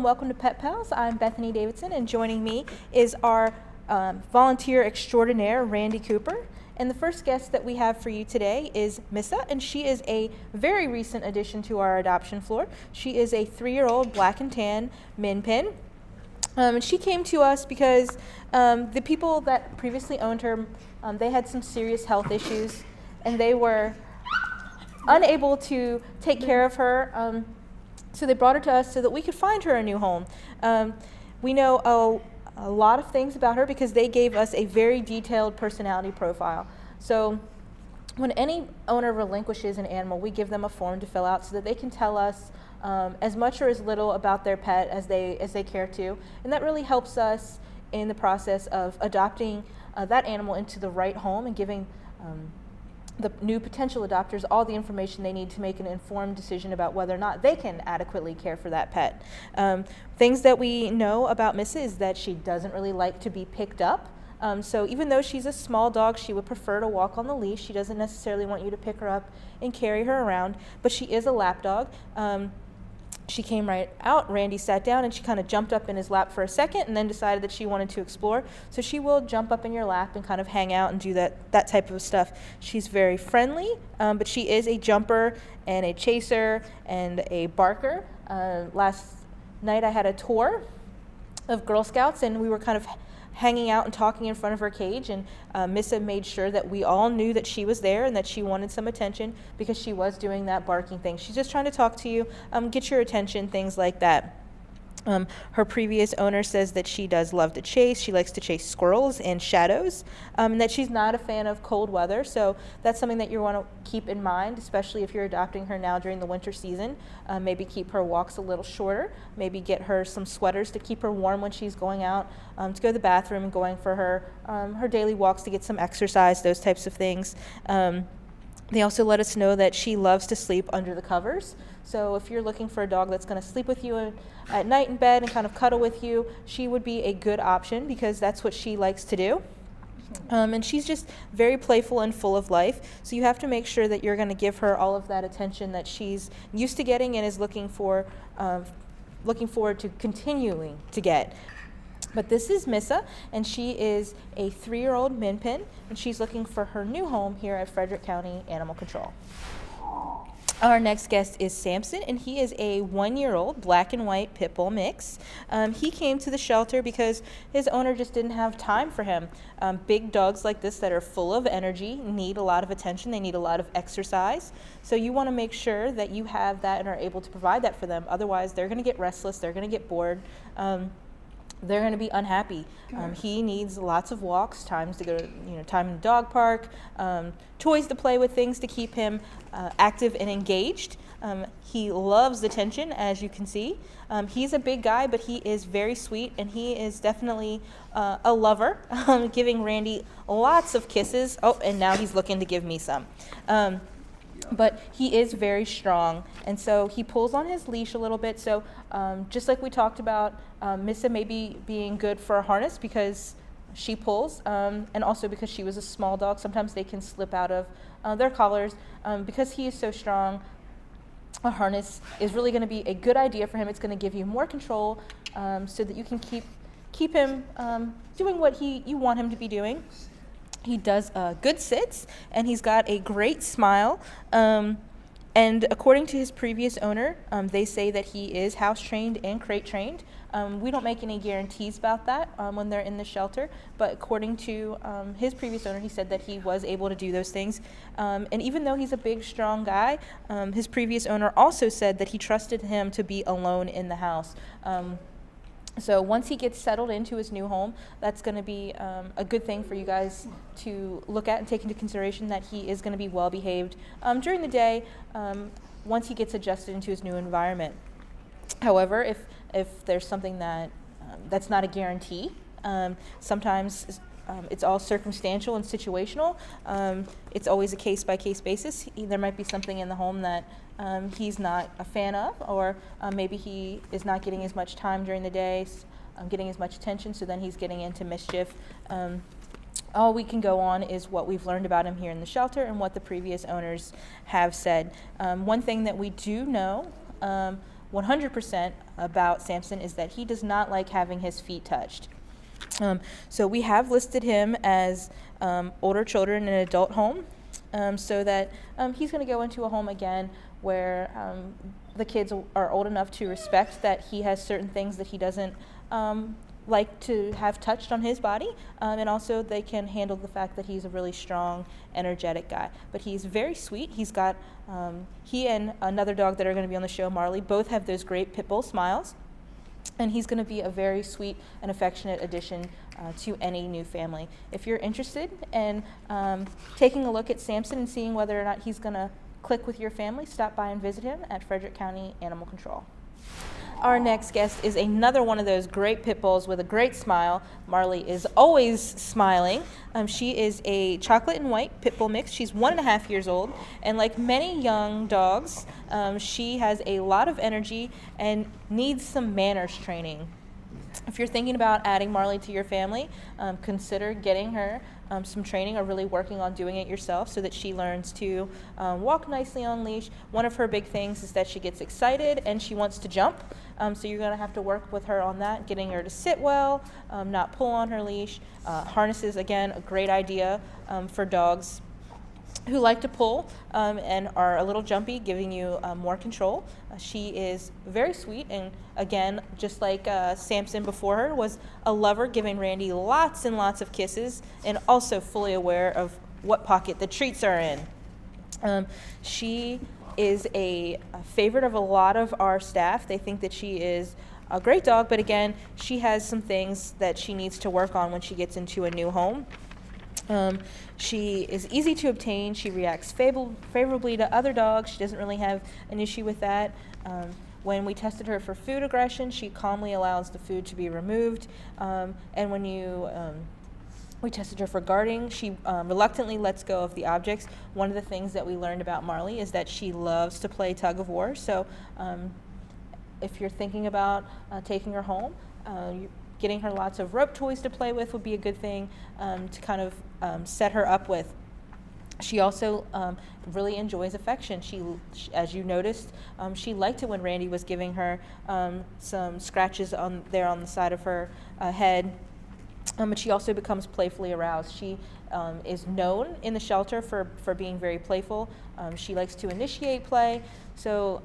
welcome to Pet Pals. I'm Bethany Davidson, and joining me is our volunteer extraordinaire, Randy Cooper. And the first guest that we have for you today is Missa, and she is a very recent addition to our adoption floor. She is a 3-year-old black and tan min pin. And she came to us because the people that previously owned her, they had some serious health issues, and they were unable to take care of her. So they brought her to us so that we could find her a new home. We know a lot of things about her because they gave us a very detailed personality profile. So when any owner relinquishes an animal, we give them a form to fill out so that they can tell us as much or as little about their pet as they care to. And that really helps us in the process of adopting that animal into the right home and giving the new potential adopters all the information they need to make an informed decision about whether or not they can adequately care for that pet. Things that we know about Missa is that she doesn't really like to be picked up. So even though she's a small dog, she would prefer to walk on the leash. She doesn't necessarily want you to pick her up and carry her around, but she is a lap dog. She came right out, Randy sat down, and she kind of jumped up in his lap for a second and then decided that she wanted to explore. So she will jump up in your lap and kind of hang out and do that type of stuff. She's very friendly, but she is a jumper and a chaser and a barker. Last night I had a tour of Girl Scouts, and we were kind of hanging out and talking in front of her cage, and Missa made sure that we all knew that she was there and that she wanted some attention because she was doing that barking thing. She's just trying to talk to you, get your attention, things like that. Her previous owner says that she does love to chase. She likes to chase squirrels and shadows, and that she's not a fan of cold weather. So that's something that you want to keep in mind, especially if you're adopting her now during the winter season. Maybe keep her walks a little shorter. Maybe get her some sweaters to keep her warm when she's going out to go to the bathroom and going for her daily walks to get some exercise, those types of things. They also let us know that she loves to sleep under the covers. So if you're looking for a dog that's going to sleep with you at night in bed and kind of cuddle with you, she would be a good option because that's what she likes to do. And she's just very playful and full of life. So you have to make sure that you're going to give her all of that attention that she's used to getting and is looking forward to continuing to get. But this is Missa, and she is a 3-year-old min pin, and she's looking for her new home here at Frederick County Animal Control. Our next guest is Samson, and he is a 1-year-old black and white pit bull mix. He came to the shelter because his owner just didn't have time for him. Big dogs like this that are full of energy need a lot of attention. They need a lot of exercise. So you want to make sure that you have that and are able to provide that for them. Otherwise, they're going to get restless. They're going to get bored. They're going to be unhappy. He needs lots of walks, times to go to, time in the dog park, toys to play with, things to keep him active and engaged. He loves attention, as you can see. He's a big guy, but he is very sweet, and he is definitely a lover, giving Randy lots of kisses. Oh, and now he's looking to give me some. But he is very strong, and so he pulls on his leash a little bit. So just like we talked about, Missa may be being good for a harness because she pulls, and also because she was a small dog. Sometimes they can slip out of their collars. Because he is so strong, a harness is really going to be a good idea for him. It's going to give you more control so that you can keep him doing what you want him to be doing. He does good sits, and he's got a great smile. And according to his previous owner, they say that he is house trained and crate trained. We don't make any guarantees about that when they're in the shelter, but according to his previous owner, he said that he was able to do those things. And even though he's a big, strong guy, his previous owner also said that he trusted him to be alone in the house. So once he gets settled into his new home, that's going to be a good thing for you guys to look at and take into consideration that he is going to be well behaved during the day once he gets adjusted into his new environment. However, if there's something that's not a guarantee, sometimes it's all circumstantial and situational. It's always a case-by-case basis. There might be something in the home that he's not a fan of, or maybe he is not getting as much time during the day, getting as much attention, so then he's getting into mischief. All we can go on is what we've learned about him here in the shelter and what the previous owners have said. One thing that we do know 100% about Samson is that he does not like having his feet touched. So we have listed him as older children in an adult home, so that he's going to go into a home again where the kids are old enough to respect that he has certain things that he doesn't like to have touched on his body, and also they can handle the fact that he's a really strong, energetic guy. But he's very sweet. He's got, he and another dog that are going to be on the show, Marley, both have those great pit bull smiles. And he's going to be a very sweet and affectionate addition to any new family. If you're interested in taking a look at Samson and seeing whether or not he's going to click with your family, stop by and visit him at Frederick County Animal Control. Our next guest is another one of those great pit bulls with a great smile. Marley is always smiling. She is a chocolate and white pit bull mix. She's 1.5 years old, and like many young dogs, she has a lot of energy and needs some manners training. If you're thinking about adding Marley to your family, consider getting her some training or really working on doing it yourself so that she learns to walk nicely on leash. One of her big things is that she gets excited and she wants to jump. So you're going to have to work with her on that, getting her to sit well, not pull on her leash. Harnesses, again, a great idea for dogs who like to pull and are a little jumpy, giving you more control. She is very sweet, and again, just like Samson before her, was a lover, giving Randy lots and lots of kisses, and also fully aware of what pocket the treats are in. She is a favorite of a lot of our staff. They think that she is a great dog, but again, she has some things that she needs to work on when she gets into a new home. She is easy to obtain. She reacts favorably to other dogs. She doesn't really have an issue with that. When we tested her for food aggression, she calmly allows the food to be removed. And when we tested her for guarding, she reluctantly lets go of the objects. One of the things that we learned about Marley is that she loves to play tug of war. So if you're thinking about taking her home, getting her lots of rope toys to play with would be a good thing to kind of set her up with. She also really enjoys affection. She, as you noticed, she liked it when Randy was giving her some scratches on the side of her head. But she also becomes playfully aroused. She is known in the shelter for being very playful. She likes to initiate play. So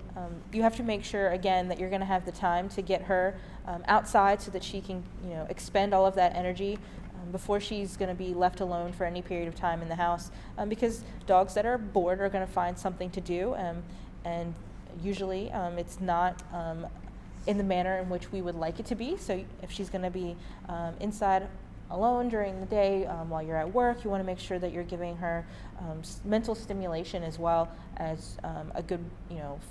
you have to make sure, again, that you're going to have the time to get her outside so that she can, expend all of that energy before she's going to be left alone for any period of time in the house. Because dogs that are bored are going to find something to do, and usually it's not in the manner in which we would like it to be. So if she's going to be inside alone during the day while you're at work, you want to make sure that you're giving her mental stimulation as well as a good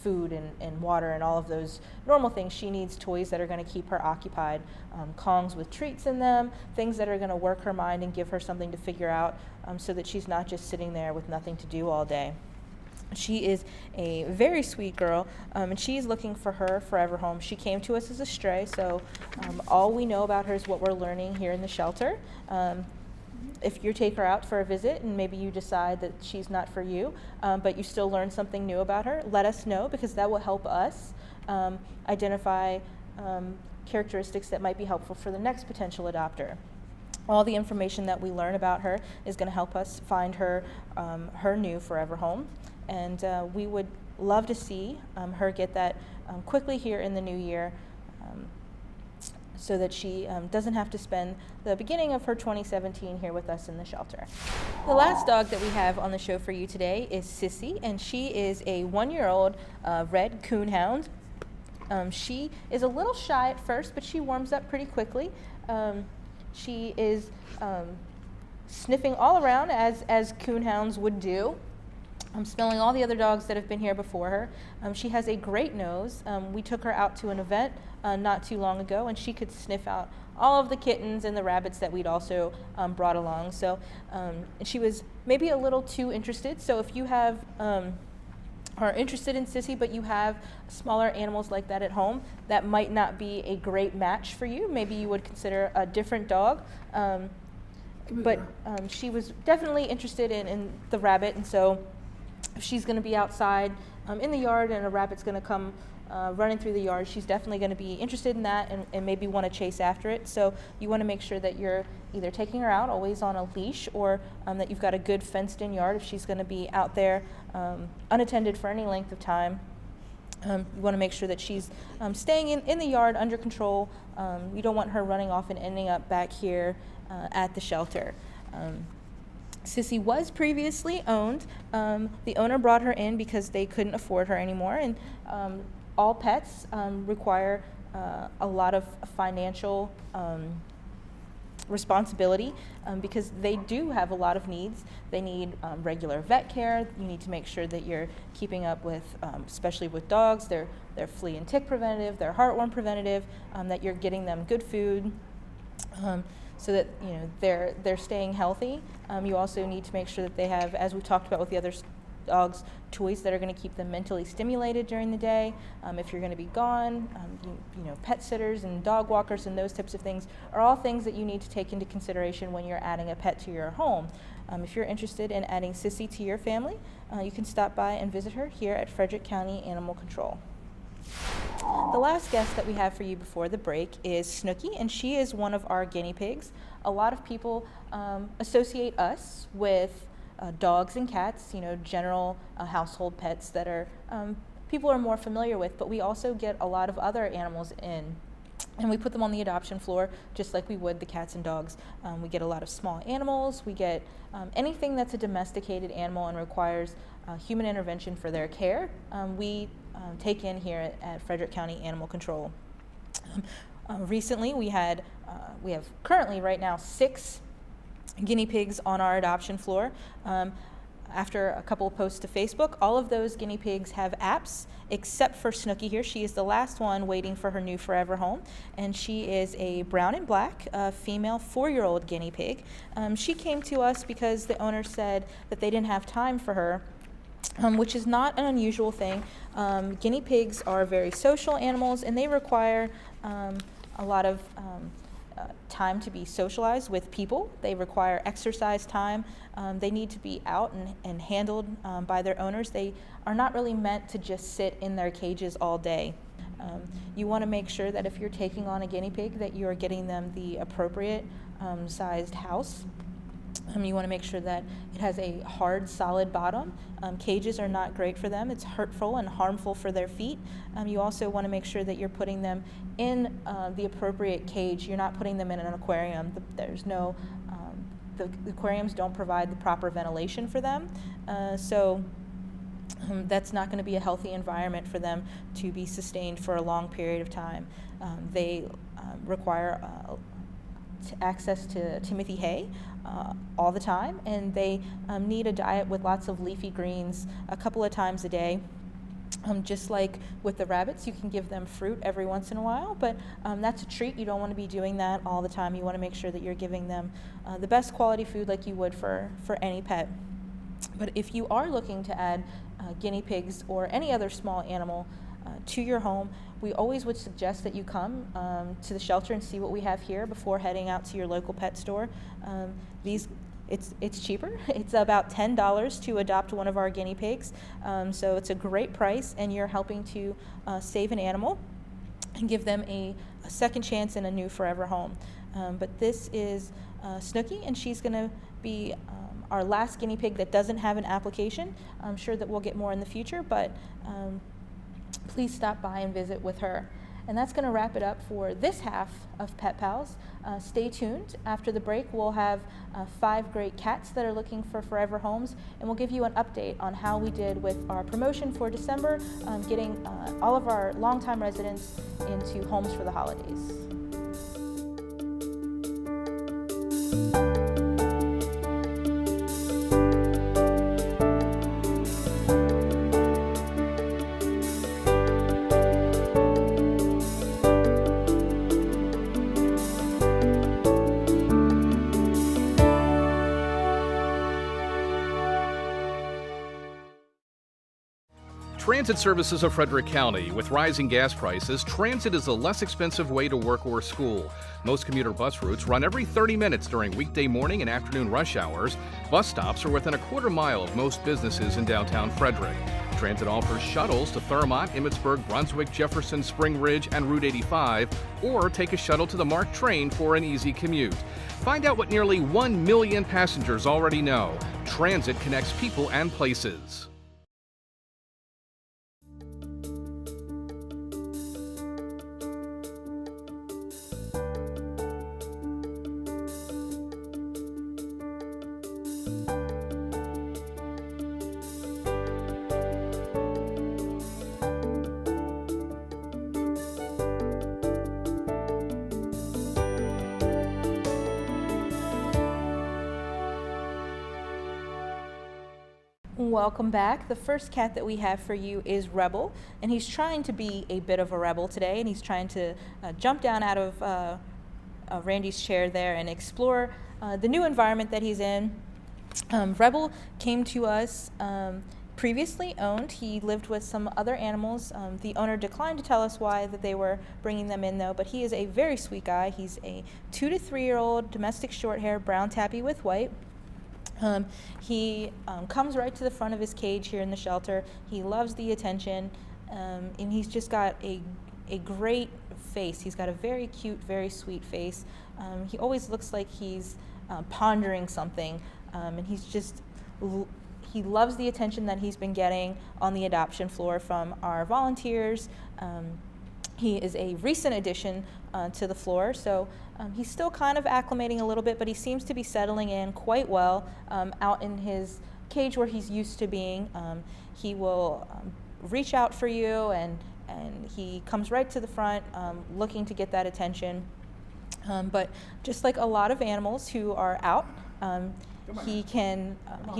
food and water and all of those normal things. She needs toys that are going to keep her occupied, Kongs with treats in them, things that are going to work her mind and give her something to figure out so that she's not just sitting there with nothing to do all day. She is a very sweet girl, and she's looking for her forever home. She came to us as a stray, so all we know about her is what we're learning here in the shelter. If you take her out for a visit and maybe you decide that she's not for you, but you still learn something new about her, let us know, because that will help us identify characteristics that might be helpful for the next potential adopter. All the information that we learn about her is going to help us find her her new forever home. And we would love to see her get that quickly here in the new year so that she doesn't have to spend the beginning of her 2017 here with us in the shelter. The last dog that we have on the show for you today is Sissy, and she is a 1-year-old red coonhound. She is a little shy at first, but she warms up pretty quickly. She is sniffing all around as coonhounds would do. I'm smelling all the other dogs that have been here before her. She has a great nose. We took her out to an event not too long ago, and she could sniff out all of the kittens and the rabbits that we'd also brought along. So she was maybe a little too interested. So if you are interested in Sissy, but you have smaller animals like that at home, that might not be a great match for you. Maybe you would consider a different dog. But she was definitely interested in the rabbit, and so if she's going to be outside in the yard and a rabbit's going to come running through the yard, she's definitely going to be interested in that and maybe want to chase after it. So you want to make sure that you're either taking her out always on a leash, or that you've got a good fenced-in yard if she's going to be out there unattended for any length of time. You want to make sure that she's staying in the yard under control. You don't want her running off and ending up back here at the shelter. Sissy was previously owned. The owner brought her in because they couldn't afford her anymore, and all pets require a lot of financial responsibility because they do have a lot of needs. They need regular vet care. You need to make sure that you're keeping up with, especially with dogs, their flea and tick preventative, their heartworm preventative, that you're getting them good food, so that they're staying healthy. You also need to make sure that they have, as we talked about with the other dogs, toys that are going to keep them mentally stimulated during the day. If you're going to be gone, pet sitters and dog walkers and those types of things are all things that you need to take into consideration when you're adding a pet to your home. If you're interested in adding Sissy to your family, you can stop by and visit her here at Frederick County Animal Control. The last guest that we have for you before the break is Snooki, and she is one of our guinea pigs. A lot of people associate us with dogs and cats, general household pets that are people are more familiar with, but we also get a lot of other animals in, and we put them on the adoption floor just like we would the cats and dogs. We get a lot of small animals. We get anything that's a domesticated animal and requires human intervention for their care. We take in here at Frederick County Animal Control. Recently, we have currently right now 6 guinea pigs on our adoption floor. After a couple of posts to Facebook, all of those guinea pigs have apps except for Snooki here. She is the last one waiting for her new forever home, and she is a brown and black female 4-year-old guinea pig. She came to us because the owner said that they didn't have time for her, which is not an unusual thing. Guinea pigs are very social animals, and they require a lot of time to be socialized with people. They require exercise time. They need to be out and handled by their owners. They are not really meant to just sit in their cages all day. You want to make sure that if you're taking on a guinea pig that you are getting them the appropriate sized house. You want to make sure that it has a hard, solid bottom. Cages are not great for them. It's hurtful and harmful for their feet. You also want to make sure that you're putting them in the appropriate cage. You're not putting them in an aquarium. There's no, the aquariums don't provide the proper ventilation for them. So that's not going to be a healthy environment for them to be sustained for a long period of time. They require access to Timothy hay all the time, and they need a diet with lots of leafy greens a couple of times a day. Just like with the rabbits, you can give them fruit every once in a while, but that's a treat. You don't want to be doing that all the time. You want to make sure that you're giving them the best quality food like you would for any pet. But if you are looking to add guinea pigs or any other small animal to your home, we always would suggest that you come to the shelter and see what we have here before heading out to your local pet store. It's cheaper. It's about $10 to adopt one of our guinea pigs, so it's a great price, and you're helping to save an animal and give them a second chance in a new forever home. But this is Snooki, and she's going to be our last guinea pig that doesn't have an application. I'm sure that we'll get more in the future, but please stop by and visit with her. And that's going to wrap it up for this half of Pet Pals. Stay tuned. After the break, we'll have 5 great cats that are looking for forever homes, and we'll give you an update on how we did with our promotion for December, getting all of our longtime residents into homes for the holidays. Transit services of Frederick County. With rising gas prices, transit is a less expensive way to work or school. Most commuter bus routes run every 30 minutes during weekday morning and afternoon rush hours. Bus stops are within a quarter mile of most businesses in downtown Frederick. Transit offers shuttles to Thurmont, Emmitsburg, Brunswick, Jefferson, Spring Ridge, and Route 85, or take a shuttle to the MARC train for an easy commute. Find out what nearly 1 million passengers already know. Transit connects people and places. Welcome back. The first cat that we have for you is Rebel, and he's trying to be a bit of a rebel today, and he's trying to jump down out of Randy's chair there and explore the new environment that he's in. Rebel came to us previously owned. He lived with some other animals. The owner declined to tell us why that they were bringing them in though, but he is a very sweet guy. He's a 2 to 3 year old domestic short hair brown tabby with white. He comes right to the front of his cage here in the shelter. He loves the attention, and he's just got a great face. He's got a very cute, very sweet face. He always looks like he's pondering something, and he loves the attention that he's been getting on the adoption floor from our volunteers. He is a recent addition to the floor, so he's still kind of acclimating a little bit, but he seems to be settling in quite well out in his cage where he's used to being. He will reach out for you, and he comes right to the front looking to get that attention. But just like a lot of animals who are out, he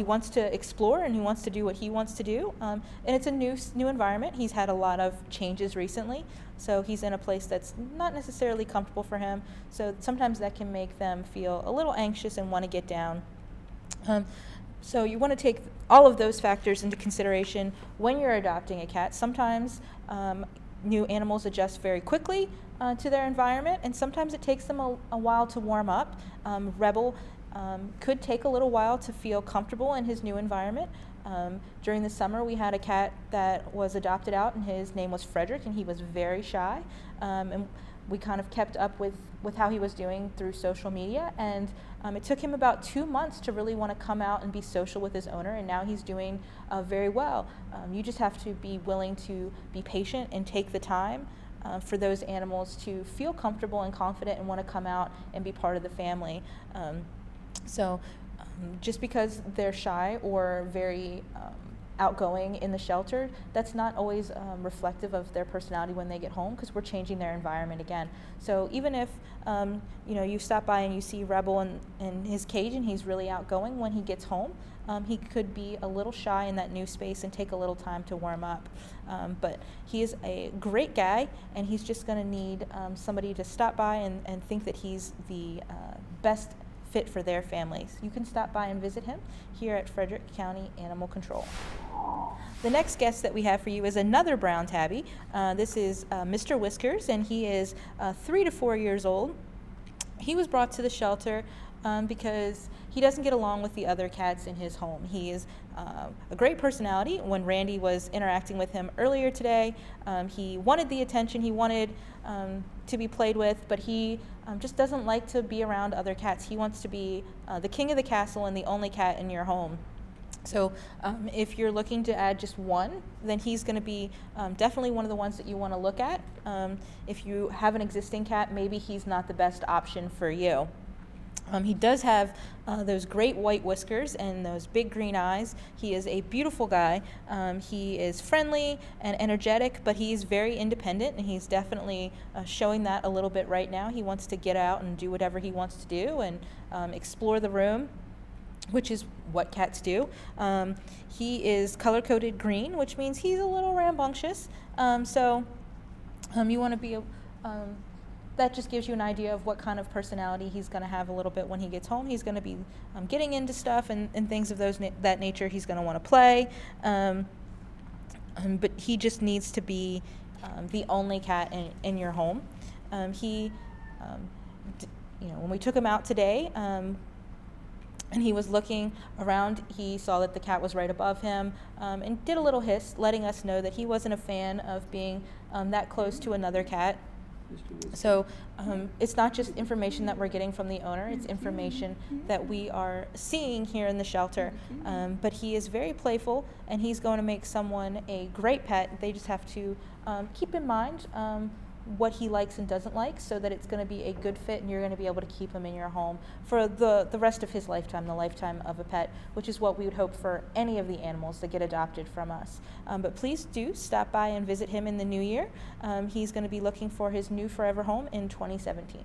wants to explore, and he wants to do what he wants to do, and it's a new environment. He's had a lot of changes recently, so he's in a place that's not necessarily comfortable for him, so sometimes that can make them feel a little anxious and want to get down. So you want to take all of those factors into consideration when you're adopting a cat. Sometimes new animals adjust very quickly to their environment, and sometimes it takes them a while to warm up. Rebel could take a little while to feel comfortable in his new environment. During the summer, we had a cat that was adopted out, and his name was Frederick, and he was very shy. And we kind of kept up with how he was doing through social media, and it took him about 2 months to really want to come out and be social with his owner, and now he's doing very well. You just have to be willing to be patient and take the time for those animals to feel comfortable and confident and want to come out and be part of the family. Just because they're shy or very outgoing in the shelter, that's not always reflective of their personality when they get home, because we're changing their environment again. So even if you stop by and you see Rebel in his cage and he's really outgoing, when he gets home, he could be a little shy in that new space and take a little time to warm up. But he is a great guy, and he's just going to need somebody to stop by and think that he's the best fit for their families. You can stop by and visit him here at Frederick County Animal Control. The next guest that we have for you is another brown tabby. This is Mr. Whiskers, and he is 3 to 4 years old. He was brought to the shelter because he doesn't get along with the other cats in his home. He is a great personality. When Randy was interacting with him earlier today, he wanted the attention, he wanted to be played with, but he just doesn't like to be around other cats. He wants to be the king of the castle and the only cat in your home. So if you're looking to add just one, then he's going to be definitely one of the ones that you want to look at. If you have an existing cat, maybe he's not the best option for you. He does have those great white whiskers and those big green eyes. He is a beautiful guy. He is friendly and energetic, but he's very independent, and he's definitely showing that a little bit right now. He wants to get out and do whatever he wants to do and explore the room, which is what cats do. He is color-coded green, which means he's a little rambunctious. So you want to be that just gives you an idea of what kind of personality he's going to have a little bit when he gets home. He's going to be getting into stuff and things of that nature. He's going to want to play, but he just needs to be the only cat in your home. When we took him out today, and he was looking around. He saw that the cat was right above him, and did a little hiss, letting us know that he wasn't a fan of being that close to another cat. So it's not just information that we're getting from the owner, it's information that we are seeing here in the shelter. But he is very playful, and he's going to make someone a great pet. They just have to keep in mind what he likes and doesn't like, so that it's going to be a good fit and you're going to be able to keep him in your home for the rest of his lifetime, the lifetime of a pet, which is what we would hope for any of the animals that get adopted from us. But please do stop by and visit him in the new year. He's going to be looking for his new forever home in 2017.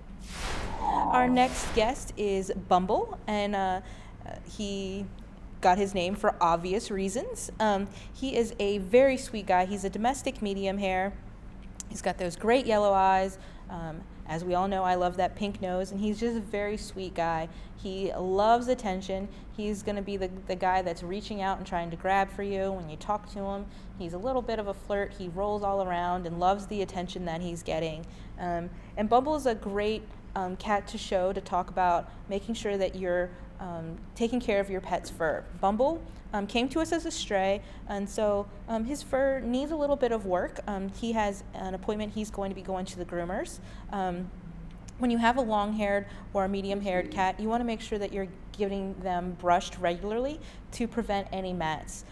Our next guest is Bumble, and he got his name for obvious reasons. He is a very sweet guy. He's a domestic medium hair. He's got those great yellow eyes. As we all know, I love that pink nose, and he's just a very sweet guy. He loves attention. He's going to be the guy that's reaching out and trying to grab for you when you talk to him. He's a little bit of a flirt. He rolls all around and loves the attention that he's getting. And Bumble is a great cat to show, to talk about making sure that you're taking care of your pet's fur. Bumble came to us as a stray, and so his fur needs a little bit of work. He has an appointment. He's going to be going to the groomers. When you have a long-haired or a medium-haired cat, you want to make sure that you're getting them brushed regularly to prevent any mats.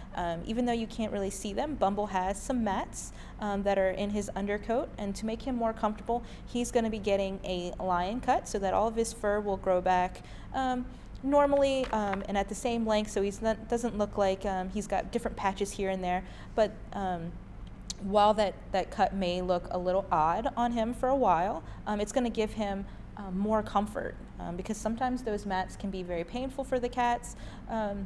Even though you can't really see them, Bumble has some mats that are in his undercoat, and to make him more comfortable, he's going to be getting a lion cut so that all of his fur will grow back normally and at the same length, so he doesn't look like he's got different patches here and there. But while that cut may look a little odd on him for a while, it's going to give him more comfort, because sometimes those mats can be very painful for the cats. And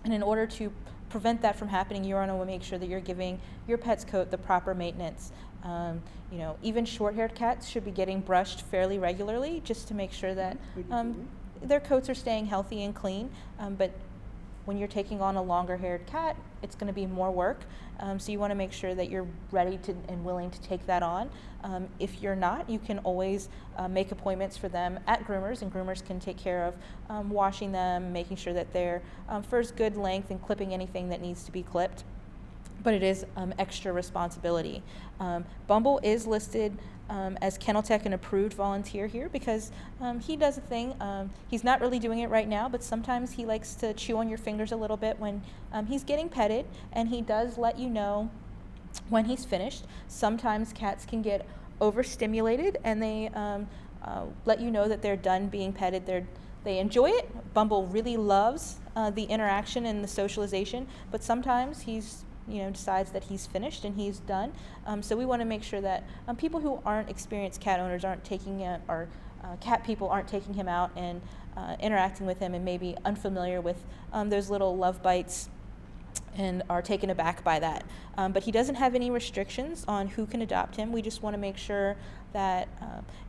in order to prevent that from happening, you want to make sure that you're giving your pet's coat the proper maintenance. Even short-haired cats should be getting brushed fairly regularly, just to make sure that their coats are staying healthy and clean. But when you're taking on a longer-haired cat, it's going to be more work. So you want to make sure that you're ready to and willing to take that on. If you're not, you can always make appointments for them at groomers, and groomers can take care of washing them, making sure that their fur is good length, and clipping anything that needs to be clipped. But it is extra responsibility. Bumble is listed as Kennel Tech an approved volunteer here, because he does a thing. He's not really doing it right now, but sometimes he likes to chew on your fingers a little bit when he's getting petted, and he does let you know when he's finished. Sometimes cats can get overstimulated, and they let you know that they're done being petted. They enjoy it. Bumble really loves the interaction and the socialization, but sometimes he's decides that he's finished and he's done. So we want to make sure that people who aren't experienced cat owners aren't taking it, or cat people aren't taking him out and interacting with him and maybe unfamiliar with those little love bites and are taken aback by that. But he doesn't have any restrictions on who can adopt him. We just want to make sure that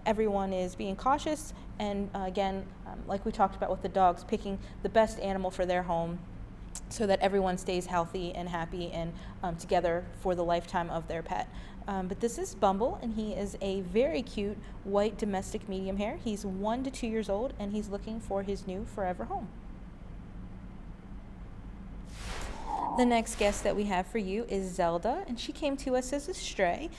everyone is being cautious, and again, like we talked about with the dogs, picking the best animal for their home, so that everyone stays healthy and happy and together for the lifetime of their pet. But this is Bumble, and he is a very cute white domestic medium hair. He's 1 to 2 years old, and he's looking for his new forever home. The next guest that we have for you is Zelda, and she came to us as a stray.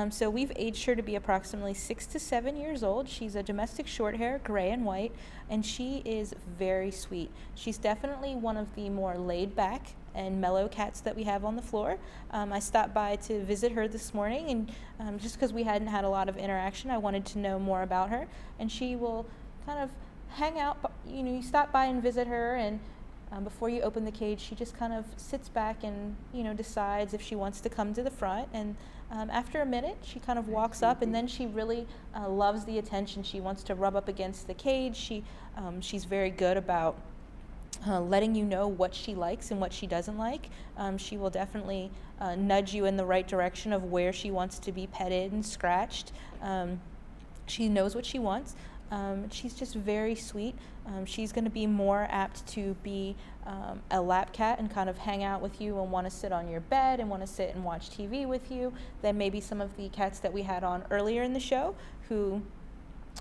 So we've aged her to be approximately 6 to 7 years old. She's a domestic short hair, gray and white, and she is very sweet. She's definitely one of the more laid back and mellow cats that we have on the floor. I stopped by to visit her this morning, and just because we hadn't had a lot of interaction, I wanted to know more about her. And she will kind of hang out, you stop by and visit her, and before you open the cage, she just kind of sits back and decides if she wants to come to the front. And after a minute, she kind of walks up, and then she really loves the attention. She wants to rub up against the cage. She's very good about letting you know what she likes and what she doesn't like. She will definitely nudge you in the right direction of where she wants to be petted and scratched. She knows what she wants. She's just very sweet. She's going to be more apt to be a lap cat and kind of hang out with you and want to sit on your bed and want to sit and watch TV with you than maybe some of the cats that we had on earlier in the show, who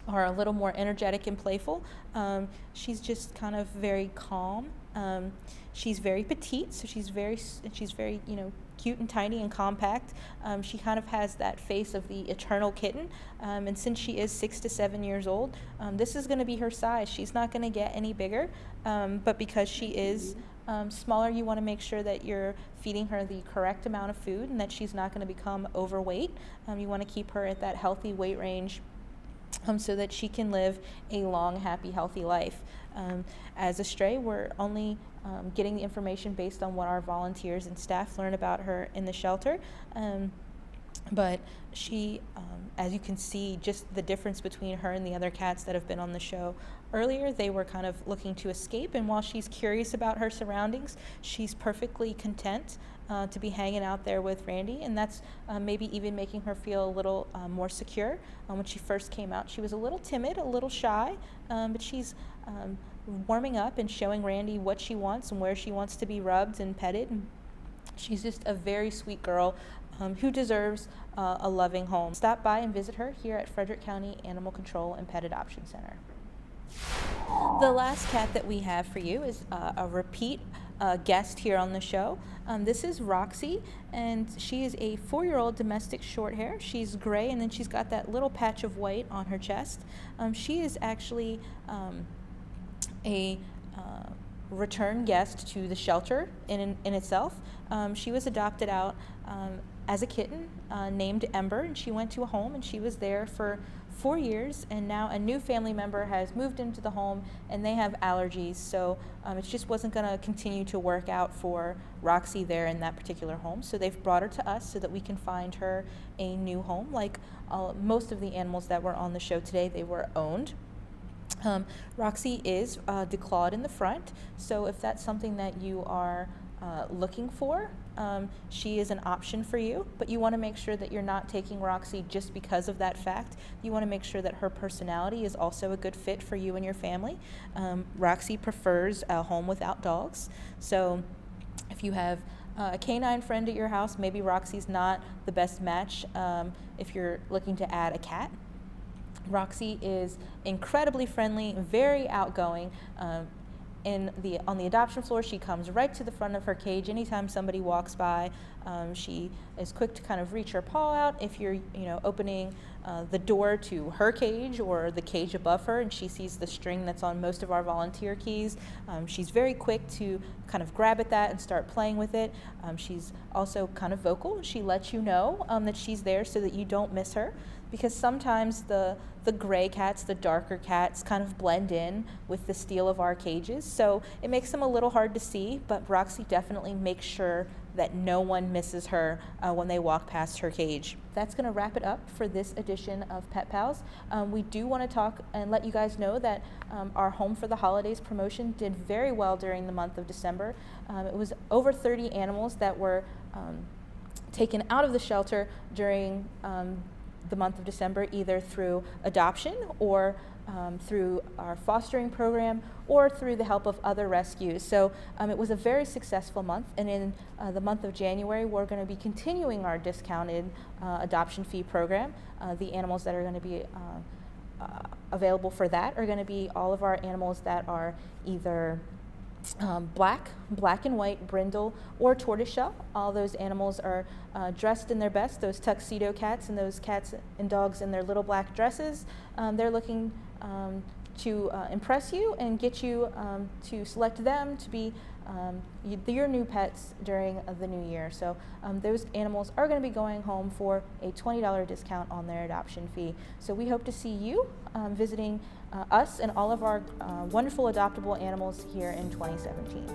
are a little more energetic and playful. She's just kind of very calm. She's very petite, so she's very cute and tiny and compact. She kind of has that face of the eternal kitten, and since she is 6 to 7 years old, this is going to be her size. She's not going to get any bigger, but because she is smaller, you want to make sure that you're feeding her the correct amount of food and that she's not going to become overweight. You want to keep her at that healthy weight range, so that she can live a long, happy, healthy life. As a stray, we're only getting the information based on what our volunteers and staff learn about her in the shelter. But she, as you can see, just the difference between her and the other cats that have been on the show earlier, they were kind of looking to escape, and while she's curious about her surroundings, she's perfectly content to be hanging out there with Randy, and that's maybe even making her feel a little more secure. When she first came out, she was a little timid, a little shy, but she's warming up and showing Randy what she wants and where she wants to be rubbed and petted. And she's just a very sweet girl who deserves a loving home. Stop by and visit her here at Frederick County Animal Control and Pet Adoption Center. The last cat that we have for you is a repeat guest here on the show. This is Roxy, and she is a 4-year-old domestic short hair. She's gray, and then she's got that little patch of white on her chest. She is actually a return guest to the shelter in itself. She was adopted out as a kitten named Ember, and she went to a home, and she was there for 4 years, and now a new family member has moved into the home, and they have allergies, so it just wasn't going to continue to work out for Roxy there in that particular home. So they've brought her to us so that we can find her a new home. Like most of the animals that were on the show today, they were owned. Roxy is declawed in the front, so if that's something that you are looking for, she is an option for you, but you want to make sure that you're not taking Roxy just because of that fact. You want to make sure that her personality is also a good fit for you and your family. Roxy prefers a home without dogs, so if you have a canine friend at your house, maybe Roxy's not the best match if you're looking to add a cat. Roxy is incredibly friendly, very outgoing. On the adoption floor, she comes right to the front of her cage anytime somebody walks by. She is quick to kind of reach her paw out if you're opening the door to her cage or the cage above her, and she sees the string that's on most of our volunteer keys. She's very quick to kind of grab at that and start playing with it. She's also kind of vocal. She lets you know that she's there so that you don't miss her, because sometimes the gray cats, the darker cats, kind of blend in with the steel of our cages, so it makes them a little hard to see, but Roxy definitely makes sure that no one misses her when they walk past her cage. That's going to wrap it up for this edition of Pet Pals. We do want to talk and let you guys know that our Home for the Holidays promotion did very well during the month of December. It was over 30 animals that were taken out of the shelter during the month of December, either through adoption or through our fostering program or through the help of other rescues. So it was a very successful month, and in the month of January we're going to be continuing our discounted adoption fee program. The animals that are going to be available for that are going to be all of our animals that are either black and white, brindle, or tortoiseshell. All those animals are dressed in their best, those tuxedo cats and those cats and dogs in their little black dresses. They're looking to impress you and get you to select them to be your new pets during the new year. So those animals are going to be going home for a $20 discount on their adoption fee. So we hope to see you visiting us and all of our wonderful adoptable animals here in 2017.